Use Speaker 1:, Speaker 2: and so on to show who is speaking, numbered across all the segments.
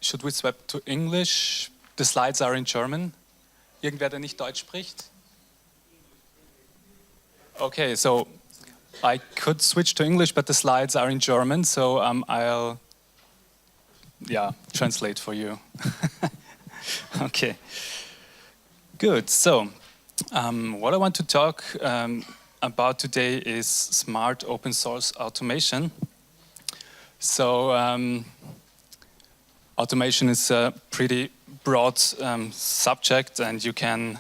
Speaker 1: should we swap to English? The slides are in German. Irgendwer, der nicht Deutsch spricht? Okay, so I could switch to English, but the slides are in German, so I'll translate for you. Okay, good. So what I want to talk about today is smart open source automation. So automation is a pretty broad subject, and you can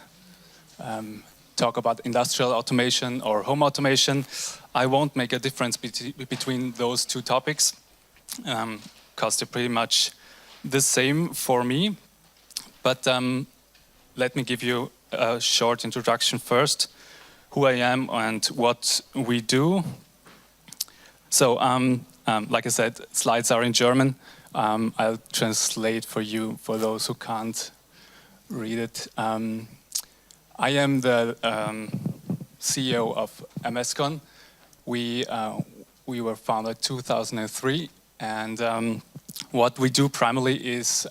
Speaker 1: talk about industrial automation or home automation. I won't make a difference between those two topics because they're pretty much the same for me. But let me give you a short introduction first, who I am and what we do. So like I said, slides are in German. I'll translate for you, for those who can't read it. I am the CEO of MSCon. We were founded 2003, and what we do primarily is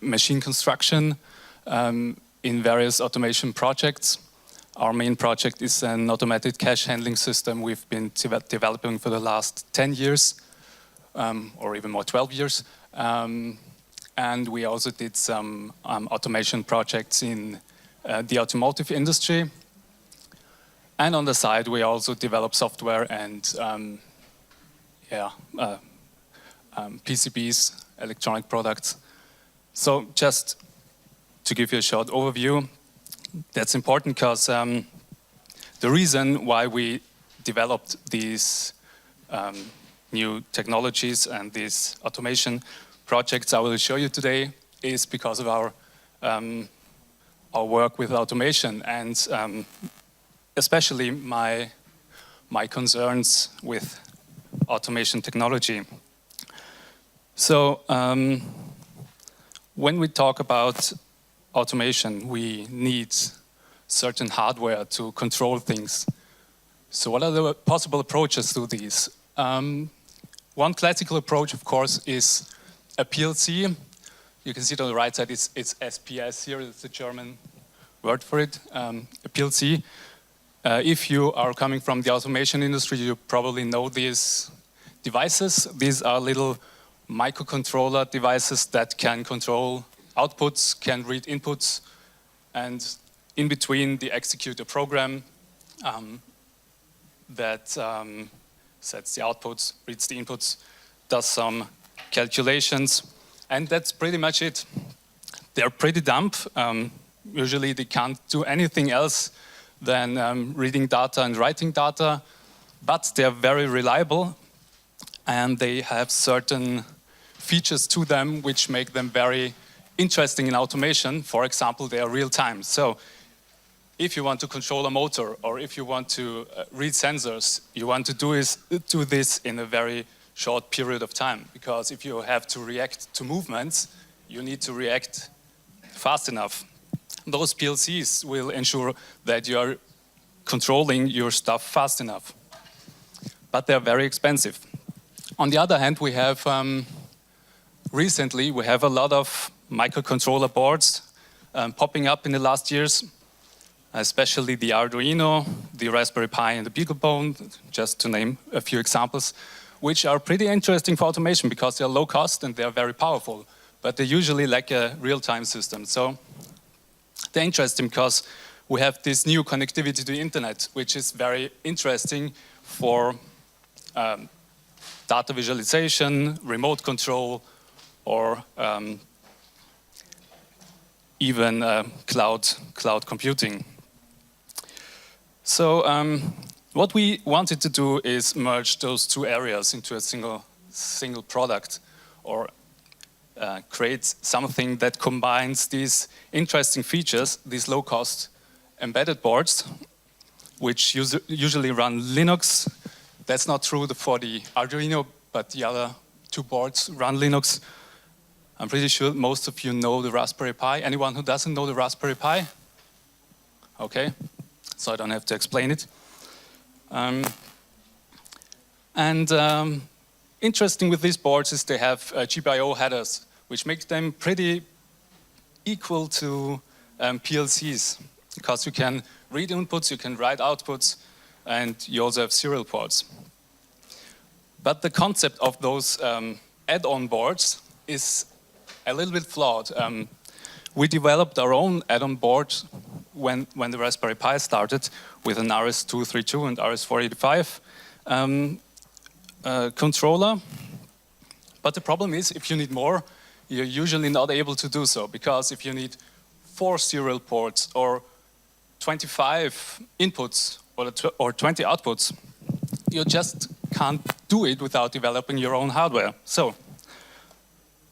Speaker 1: machine construction in various automation projects. Our main project is an automated cash handling system we've been developing for the last 10 years, or even more, 12 years. And we also did some automation projects in the automotive industry. And on the side, we also develop software and PCBs, electronic products. So just to give you a short overview, that's important because the reason why we developed these new technologies and these automation projects I will show you today is because of our work with automation, and especially my concerns with automation technology. So when we talk about automation, we need certain hardware to control things. So what are the possible approaches to these? One classical approach, of course, is a PLC. You can see it on the right side, it's SPS here, it's the German word for it, a PLC. If you are coming from the automation industry, you probably know these devices. These are little microcontroller devices that can control outputs, can read inputs, and in between they execute a program that sets the outputs, reads the inputs, does some calculations, and that's pretty much it. They're pretty dumb. Usually they can't do anything else than reading data and writing data, but they're very reliable, and they have certain features to them which make them very interesting in automation. For example, they are real-time. So if you want to control a motor, or if you want to read sensors, you want to do this in a very short period of time, because if you have to react to movements, you need to react fast enough. Those PLCs will ensure that you are controlling your stuff fast enough, but they're very expensive. On the other hand, we have recently a lot of microcontroller boards popping up in the last years, especially the Arduino, the Raspberry Pi, and the BeagleBone, just to name a few examples, which are pretty interesting for automation because they're low cost and they're very powerful, but they usually lack a real-time system. So they're interesting because we have this new connectivity to the internet, which is very interesting for data visualization, remote control, or even cloud computing. So what we wanted to do is merge those two areas into a single product, or create something that combines these interesting features, these low-cost embedded boards, which usually run Linux. That's not true for the Arduino, but the other two boards run Linux. I'm pretty sure most of you know the Raspberry Pi. Anyone who doesn't know the Raspberry Pi? Okay, so I don't have to explain it. Interesting with these boards is they have GPIO headers, which makes them pretty equal to PLCs, because you can read inputs, you can write outputs, and you also have serial ports. But the concept of those add-on boards is a little bit flawed. We developed our own add-on board when the Raspberry Pi started with an RS-232 and RS-485 controller. But the problem is, if you need more, you're usually not able to do so, because if you need 4 serial ports or 25 inputs or 20 outputs, you just can't do it without developing your own hardware. So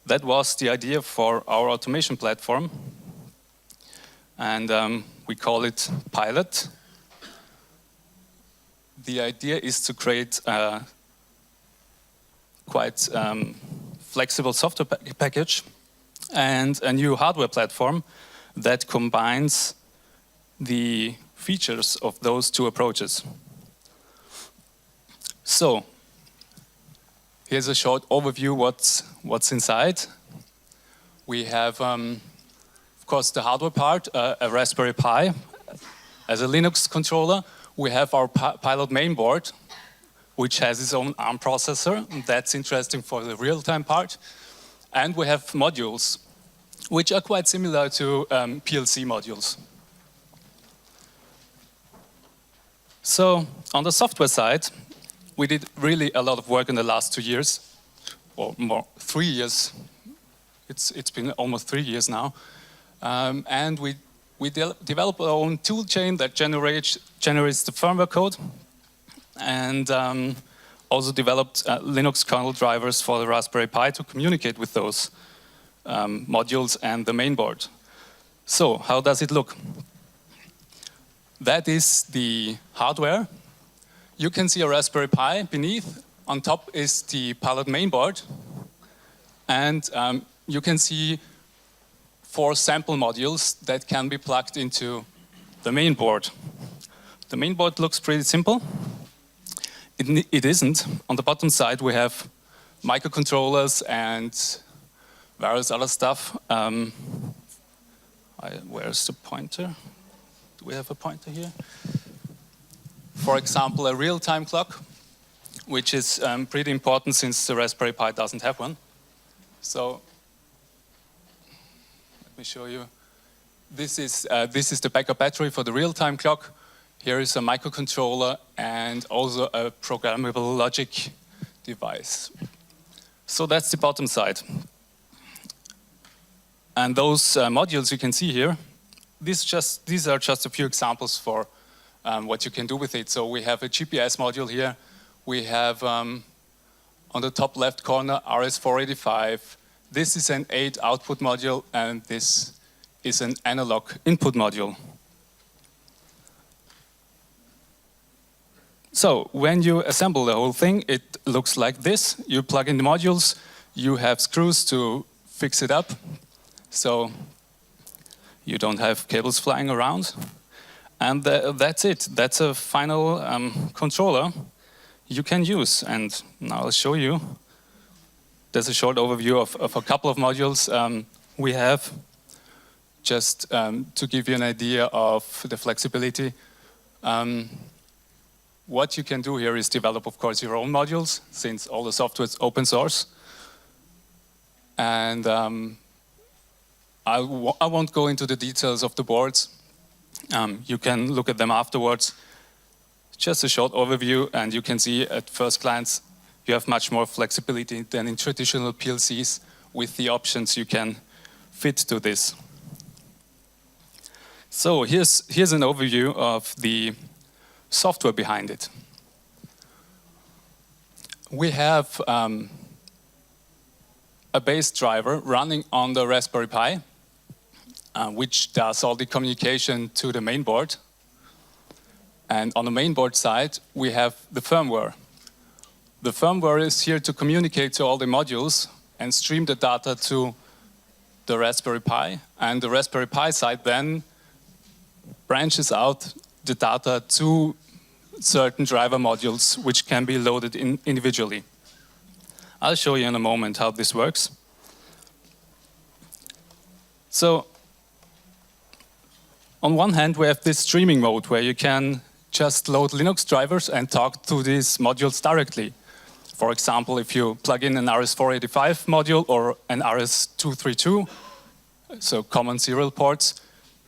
Speaker 1: that was the idea for our automation platform, and we call it Pilot. The idea is to create a quite flexible software package and a new hardware platform that combines the features of those two approaches. So here's a short overview what's inside. We have, of course, the hardware part, a Raspberry Pi as a Linux controller. We have our Pilot mainboard, which has its own ARM processor. That's interesting for the real-time part. And we have modules, which are quite similar to PLC modules. So on the software side, we did really a lot of work in the last 2 years, or more, 3 years. It's been almost 3 years now. And we developed our own tool chain that generates the firmware code, and also developed Linux kernel drivers for the Raspberry Pi to communicate with those modules and the mainboard. So how does it look? That is the hardware. You can see a Raspberry Pi beneath. On top is the Pilot mainboard. And you can see 4 sample modules that can be plugged into the mainboard. The mainboard looks pretty simple. It isn't. On the bottom side, we have microcontrollers and various other stuff. Where's the pointer? Do we have a pointer here? For example, a real-time clock, which is pretty important since the Raspberry Pi doesn't have one. So let me show you. This is the backup battery for the real-time clock. Here is a microcontroller and also a programmable logic device. So that's the bottom side. And those modules you can see here, these are just a few examples for what you can do with it. So we have a GPS module here. We have on the top left corner RS-485. This is an 8 output module, and this is an analog input module. So when you assemble the whole thing, it looks like this. You plug in the modules, you have screws to fix it up, so you don't have cables flying around. And that's it. That's a final controller you can use. And now I'll show you. There's a short overview of a couple of modules we have, just to give you an idea of the flexibility. What you can do here is develop, of course, your own modules, since all the software is open source. And I won't go into the details of the boards. You can look at them afterwards. Just a short overview, and you can see at first glance you have much more flexibility than in traditional PLCs with the options you can fit to this. So here's an overview of the software behind it. We have a base driver running on the Raspberry Pi, which does all the communication to the mainboard. And on the mainboard side, we have the firmware. The firmware is here to communicate to all the modules and stream the data to the Raspberry Pi. And the Raspberry Pi side then branches out the data to certain driver modules, which can be loaded in individually. I'll show you in a moment how this works. So, on one hand, we have this streaming mode where you can just load Linux drivers and talk to these modules directly. For example, if you plug in an RS-485 module or an RS-232, so common serial ports,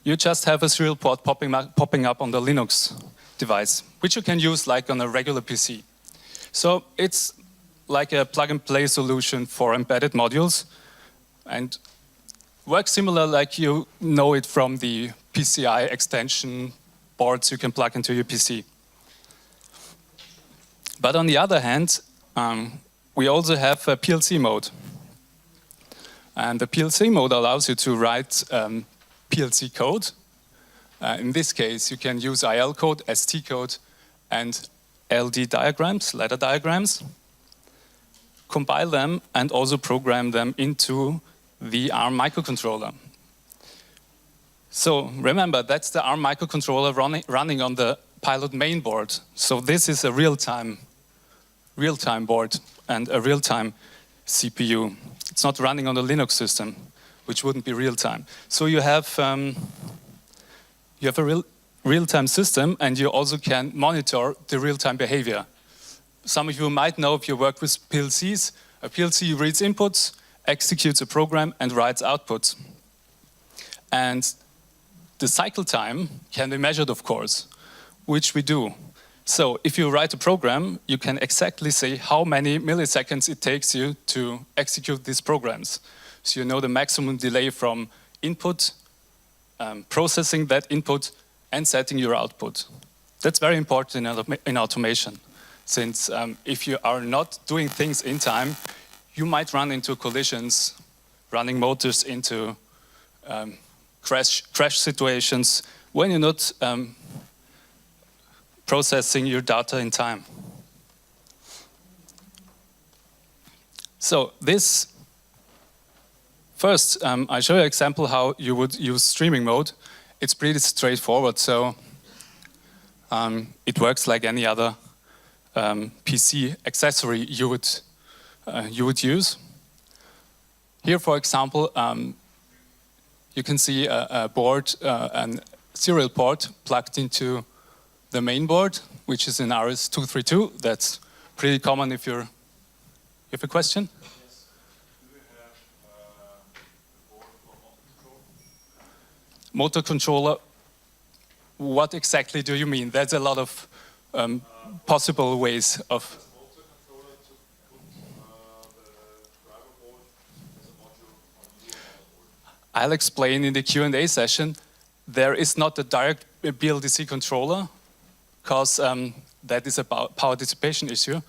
Speaker 1: you just have a serial port popping up on the Linux device, which you can use like on a regular PC. So it's like a plug-and-play solution for embedded modules, and works similar like you know it from the PCI extension boards you can plug into your PC. But on the other hand, we also have a PLC mode. And the PLC mode allows you to write PLC code. In this case, you can use IL code, ST code, and LD diagrams, ladder diagrams, compile them, and also program them into the ARM microcontroller. So remember, that's the ARM microcontroller running on the Pilot main board. So this is a real-time board and a real-time CPU. It's not running on the Linux system, which wouldn't be real-time. So you have a real-time system, and you also can monitor the real-time behavior. Some of you might know, if you work with PLCs, a PLC reads inputs, executes a program, and writes outputs. And the cycle time can be measured, of course, which we do. So if you write a program, you can exactly say how many milliseconds it takes you to execute these programs. So you know the maximum delay from input, processing that input, and setting your output. That's very important in automation, since if you are not doing things in time, you might run into collisions, running motors into crash situations when you're not processing your data in time. So this, first, I show you an example how you would use streaming mode. It's pretty straightforward, so it works like any other PC accessory you would use. Here, for example, you can see a board, a serial port plugged into the main board, which is in RS-232. That's pretty common if you have a question.
Speaker 2: Yes. Do we have a board for
Speaker 1: motor controller? What exactly do you mean? There's a lot of possible ways of.
Speaker 2: motor controller to put the driver board as a module on your board?
Speaker 1: I'll explain in the Q&A session. There is not a direct BLDC controller, because that is a power dissipation issue.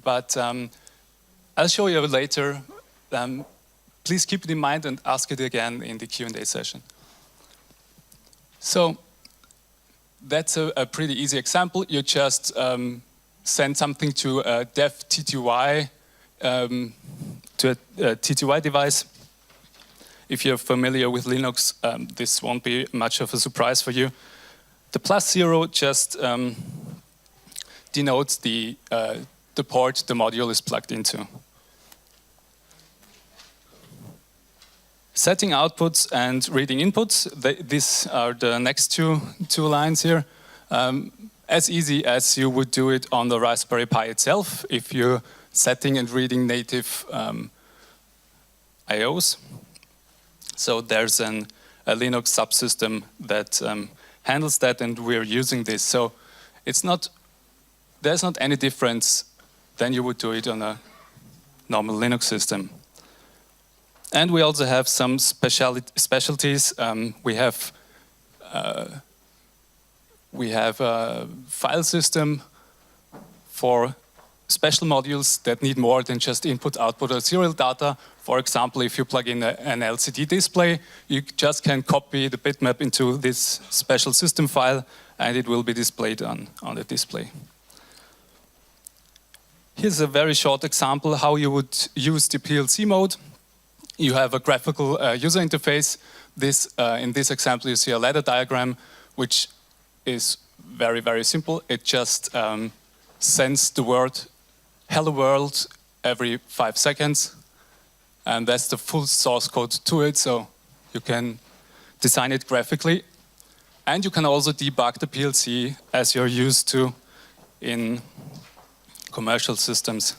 Speaker 1: But I'll show you later. Please keep it in mind and ask it again in the Q&A session. So that's a pretty easy example. You just send something to a dev TTY, to a TTY device. If you're familiar with Linux, this won't be much of a surprise for you. The +0 just denotes the port the module is plugged into. Setting outputs and reading inputs, these are the next two lines here. As easy as you would do it on the Raspberry Pi itself, if you're setting and reading native IOs. So there's a Linux subsystem that handles that, and we're using this. So there's not any difference than you would do it on a normal Linux system. And we also have some specialties. We have a file system for special modules that need more than just input, output, or serial data. For example, if you plug in an LCD display, you just can copy the bitmap into this special system file, and it will be displayed on the display. Here's a very short example how you would use the PLC mode. You have a graphical user interface. In this example, you see a ladder diagram, which is very, very simple. It just sends the word "Hello World" every 5 seconds. And that's the full source code to it, so you can design it graphically. And you can also debug the PLC as you're used to in commercial systems,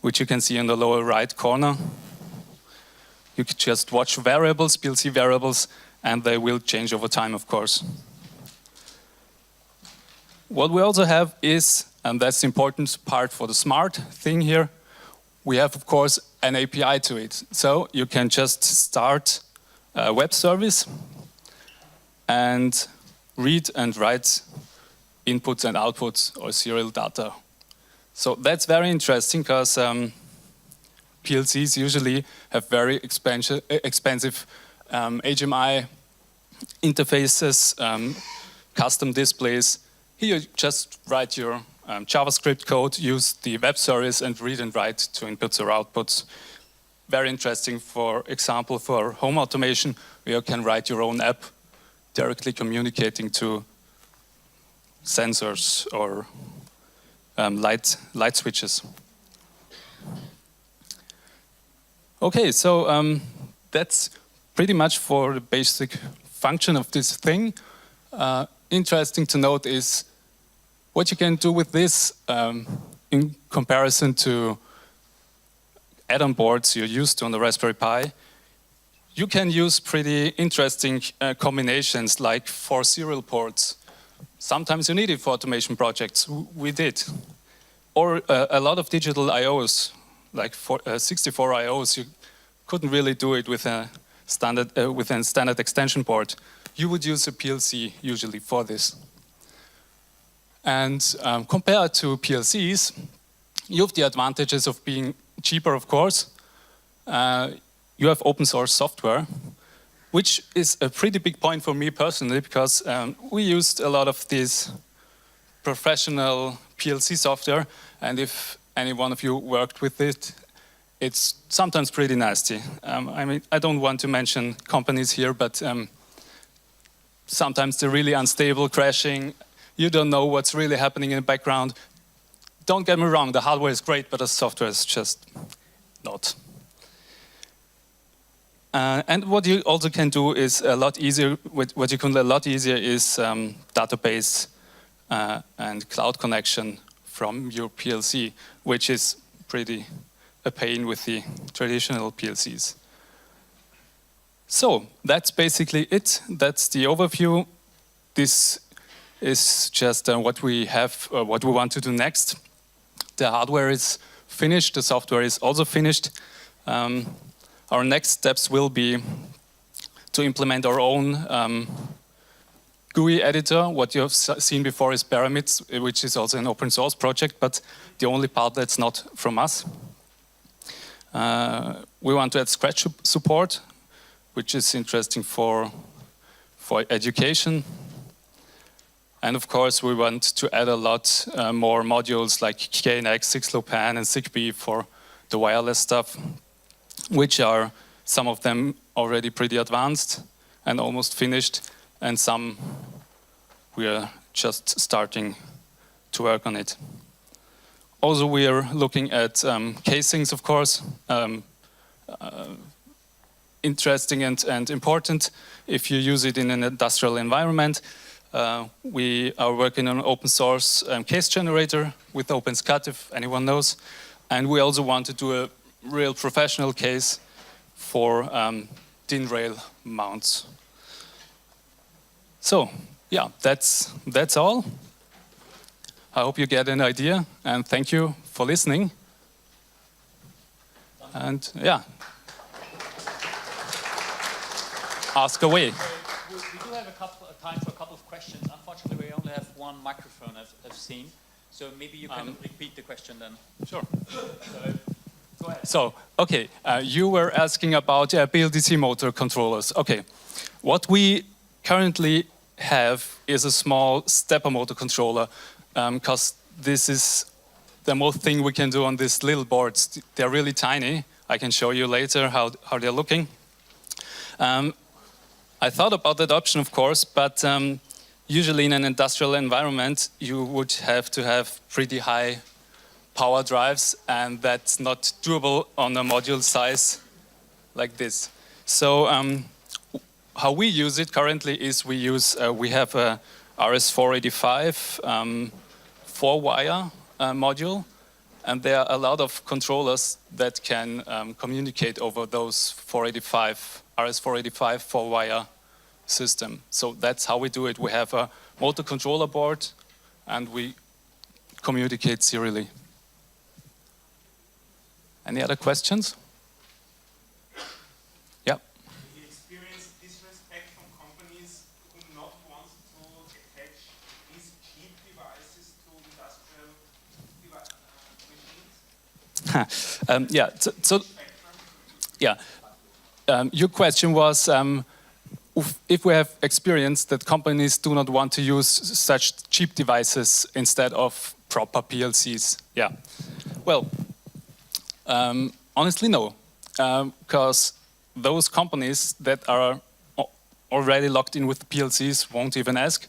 Speaker 1: which you can see in the lower right corner. You can just watch variables, PLC variables, and they will change over time, of course. What we also have is, and that's the important part for the smart thing here, we have, of course, an API to it. So you can just start a web service and read and write inputs and outputs or serial data. So that's very interesting because PLCs usually have very expensive HMI interfaces, custom displays. Here you just write your JavaScript code, use the web service and read and write to inputs or outputs. Very interesting, for example, for home automation, where you can write your own app directly communicating to sensors or light switches. Okay, so that's pretty much for the basic function of this thing. Interesting to note is what you can do with this in comparison to add-on boards you're used to on the Raspberry Pi. You can use pretty interesting combinations, like 4 serial ports. Sometimes you need it for automation projects. We did. Or a lot of digital I/Os, like 64 I/Os. You couldn't really do it with a standard extension board. You would use a PLC usually for this. And compared to PLCs, you have the advantages of being cheaper, of course. You have open source software, which is a pretty big point for me personally, because we used a lot of this professional PLC software, and if any one of you worked with it, it's sometimes pretty nasty. I mean, I don't want to mention companies here, but sometimes they're really unstable, crashing. You don't know what's really happening in the background. Don't get me wrong, the hardware is great, but the software is just not. And what you also can do is a lot easier. What you can do a lot easier is database and cloud connection from your PLC, which is pretty a pain with the traditional PLCs. So that's basically it. That's the overview. This is just what we have, what we want to do next. The hardware is finished. The software is also finished. Our next steps will be to implement our own GUI editor. What you have seen before is Pyramids, which is also an open source project, but the only part that's not from us. We want to add Scratch support, which is interesting for education. And of course, we want to add a lot more modules like KNX, 6LoWPAN, and ZigBee for the wireless stuff, which are some of them already pretty advanced and almost finished, and some we are just starting to work on it. Also, we are looking at casings, of course. Interesting and important if you use it in an industrial environment. We are working on an open source case generator with OpenSCAD, if anyone knows. And we also want to do a real professional case for DIN rail mounts. So, yeah, that's all. I hope you get an idea, and thank you for listening. And yeah, ask away.
Speaker 3: We do have time for a couple of questions. Unfortunately, we only have one microphone, I've seen. So maybe you can repeat the question then.
Speaker 1: Sure.
Speaker 3: So, go ahead.
Speaker 1: So, okay, you were asking about BLDC motor controllers. Okay, what we currently have is a small stepper motor controller, because this is the most thing we can do on these little boards. They're really tiny. I can show you later how they're looking. I thought about that option, of course, but usually in an industrial environment, you would have to have pretty high power drives, and that's not doable on a module size like this. So how we use it currently is we have a RS485 4-wire module, and there are a lot of controllers that can communicate over those RS485 4-wire system. So that's how we do it. We have a motor controller board, and we communicate serially. Any other questions? Yeah.
Speaker 4: You experience disrespect from companies who not want to attach these cheap devices to industrial machines?
Speaker 1: Yeah. Yeah. Your question was if we have experience that companies do not want to use such cheap devices instead of proper PLCs. Yeah. Well, honestly, no, because those companies that are already locked in with PLCs won't even ask.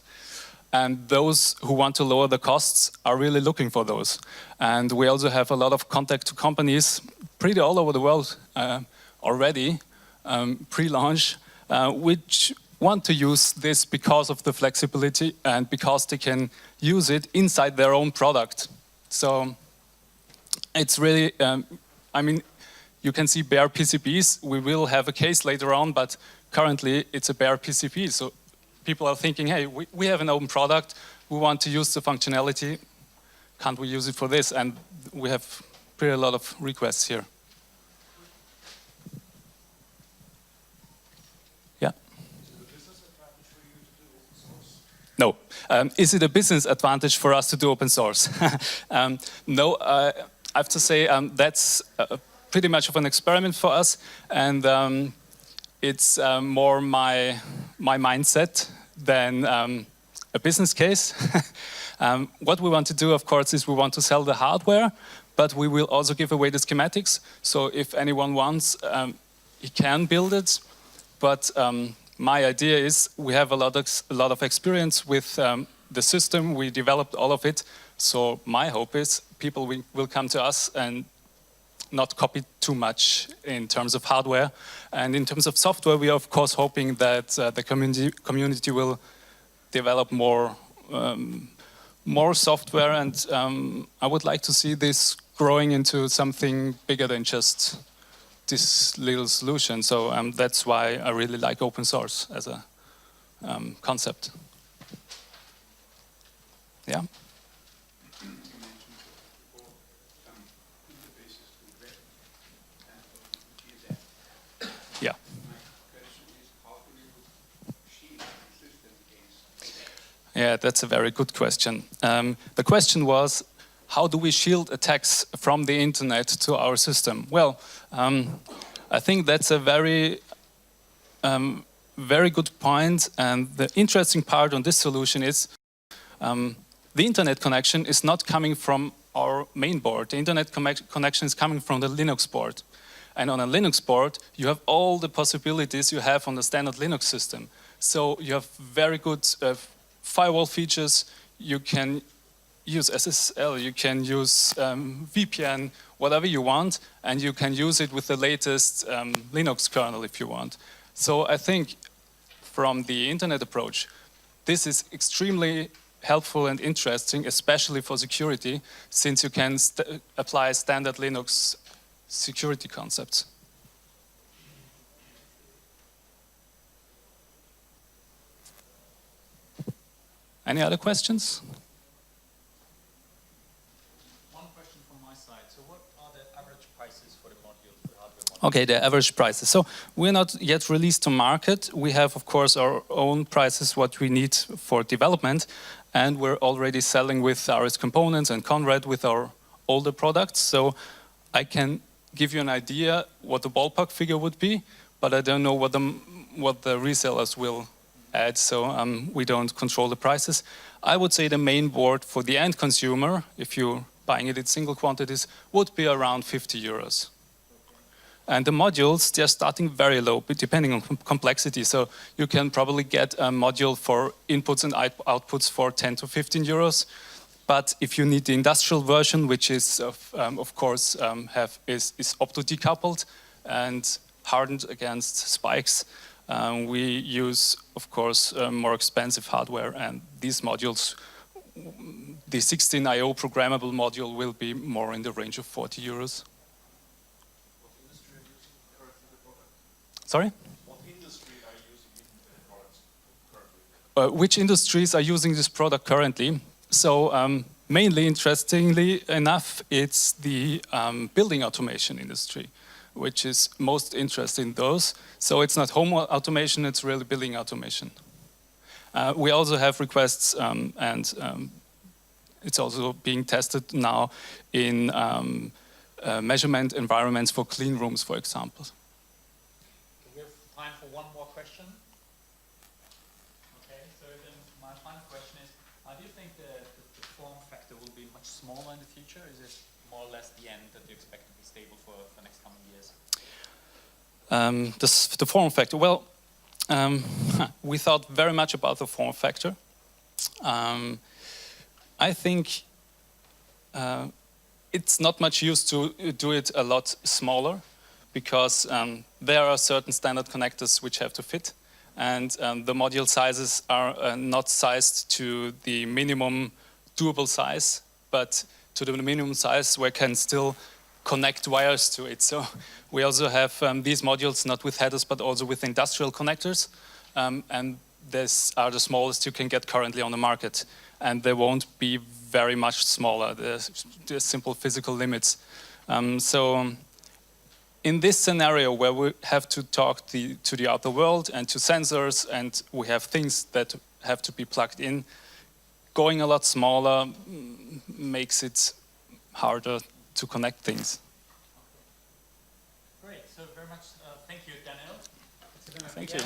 Speaker 1: And those who want to lower the costs are really looking for those. And we also have a lot of contact to companies pretty all over the world already, pre-launch, which want to use this because of the flexibility and because they can use it inside their own product. So it's really, I mean, you can see bare PCBs. We will have a case later on, but currently it's a bare PCB. So people are thinking, hey, we have an open product. We want to use the functionality. Can't we use it for this? And we have pretty a lot of requests here. Yeah. No. Is it a business advantage for us to do open source? No, I have to say that's pretty much of an experiment for us, and it's more my mindset than a business case. What we want to do, of course, is we want to sell the hardware, but we will also give away the schematics. So if anyone wants, he can build it. But my idea is we have a lot of experience with the system. We developed all of it. So my hope is people will come to us and not copy too much in terms of hardware. And in terms of software, we are of course hoping that the community will develop more software, and I would like to see this growing into something bigger than just this little solution. So that's why I really like open source as a concept. Yeah. Yeah. Yeah, that's a very good question. The question was, how do we shield attacks from the internet to our system? Well, I think that's a very good point. And the interesting part on this solution is the internet connection is not coming from our main board. The internet connection is coming from the Linux board. And on a Linux board, you have all the possibilities you have on the standard Linux system. So you have very good firewall features. You can use SSL, you can use VPN, whatever you want, and you can use it with the latest Linux kernel if you want. So I think from the internet approach, this is extremely helpful and interesting, especially for security, since you can apply standard Linux security concepts. Any other questions?
Speaker 3: One question from my side. So what are the average prices for the modules, for the hardware modules?
Speaker 1: Okay, the average prices. So we're not yet released to market. We have, of course, our own prices, what we need for development. And we're already selling with RS Components and Conrad with our older products. So I can give you an idea what the ballpark figure would be, but I don't know what the resellers will add, so we don't control the prices. I would say the main board for the end consumer, if you're buying it in single quantities, would be around 50 euros. And the modules, they're starting very low, depending on complexity. So you can probably get a module for inputs and outputs for 10 to 15 euros. But if you need the industrial version, which is of course is opto-decoupled and hardened against spikes, we use of course more expensive hardware, and these modules, the 16 IO programmable module, will be more in the range of 40 euros.
Speaker 2: What industry are you using currently the product?
Speaker 1: Sorry?
Speaker 2: What industry are you using the products currently?
Speaker 1: Which industries are using this product currently? So mainly, interestingly enough, it's the building automation industry, which is most interested in those. So it's not home automation, it's really building automation. We also have requests, and it's also being tested now in measurement environments for clean rooms, for example.
Speaker 3: We have time for one more question. Okay, so then my final question is, do you think the form factor will be much smaller in the future? Is it more or less the end that you expect to be stable for the next coming years?
Speaker 1: The form factor, well, we thought very much about the form factor. I think it's not much use to do it a lot smaller, because there are certain standard connectors which have to fit, and the module sizes are not sized to the minimum doable size, but to the minimum size where can still connect wires to it. So we also have these modules not with headers but also with industrial connectors, and these are the smallest you can get currently on the market, and they won't be very much smaller. There's simple physical limits. So in this scenario where we have to talk to the outer world and to sensors, and we have things that have to be plugged in, going a lot smaller makes it harder to connect things.
Speaker 3: Great, so very much thank you, Daniel.
Speaker 1: Thank you.